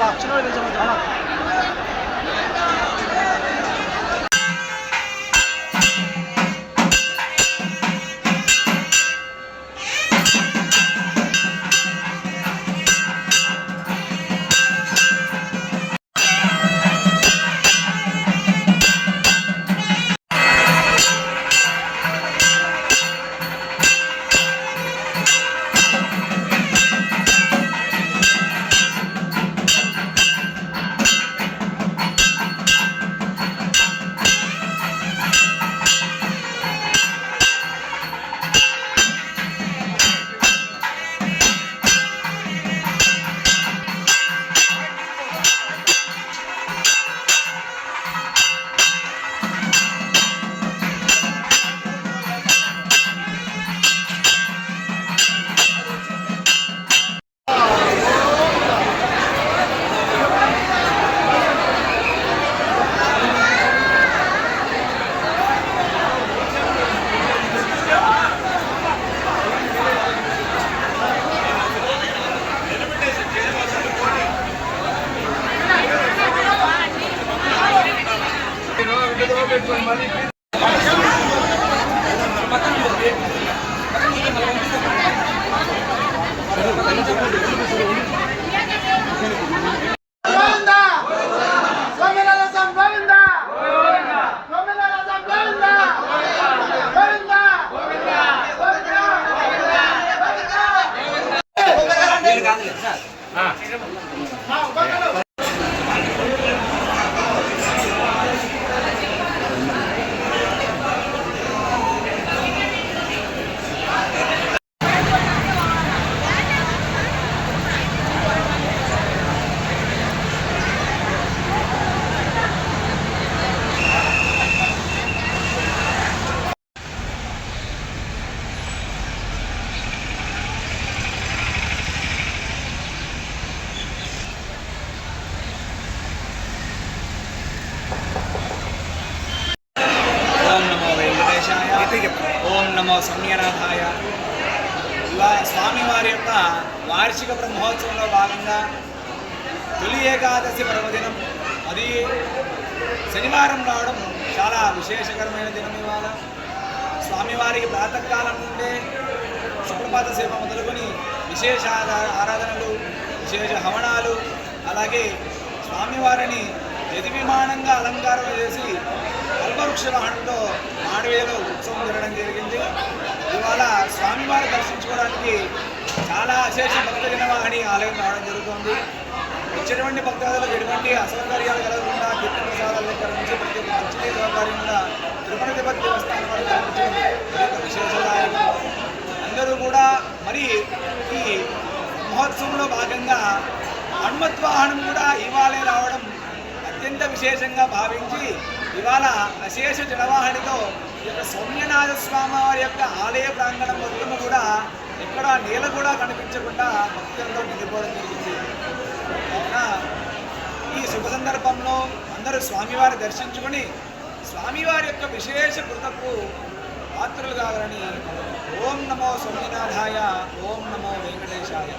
చిన్న నిజం ఓం నమో సౌమ్యనాథాయ. ఇవాళ స్వామివారి యొక్క వార్షిక బ్రహ్మోత్సవంలో భాగంగా తొలి ఏకాదశి పర్వదినం, అది శనివారం రావడం చాలా విశేషకరమైన దినం. ఇవాళ స్వామివారికి ప్రాతకాలం నుండే సుప్రభాత సేవ మొదలుకొని విశేష ఆరాధనలు, విశేష హవనాలు, అలాగే స్వామివారిని యతివిమానంగా అలంకారం చేసి కల్పవృక్ష వాహనంలో మాడవేలో ఉత్సవం జరగడం జరిగింది. ఇవాళ స్వామివారి దర్శించుకోవడానికి చాలా అశేష భక్త జనవాహిని ఆలయం రావడం జరుగుతుంది. ఇచ్చినటువంటి భక్తులకు ఎటువంటి అసౌకర్యాలు కలగకుండా తీర్థప్రసాదాల దగ్గర నుంచి ప్రతి ఒక్క మంచి సౌకర్యంగా తిరుపతి దేవస్థానం వారు కల్పించడం విశేషదాయకం. అందరూ కూడా మరి ఈ మహోత్సవంలో భాగంగా హనుమద్వాహనం కూడా ఇవాళే రావడం అత్యంత విశేషంగా భావించి ఇవాళ అశేష జనవాహినితో ఈ యొక్క సౌమ్యనాథ స్వామి వారి యొక్క ఆలయ ప్రాంగణం మొత్తము కూడా ఎక్కడ నేల కూడా కనిపించకుండా భక్తులతో నిండిపోవడం జరిగింది. కావున ఈ శుభ సందర్భంలో అందరూ స్వామివారి దర్శించుకొని స్వామివారి యొక్క విశేష కృతకు పాత్రలు కావాలని ఓం నమో సౌమ్యనాథాయ, ఓం నమో వెంకటేశాయ.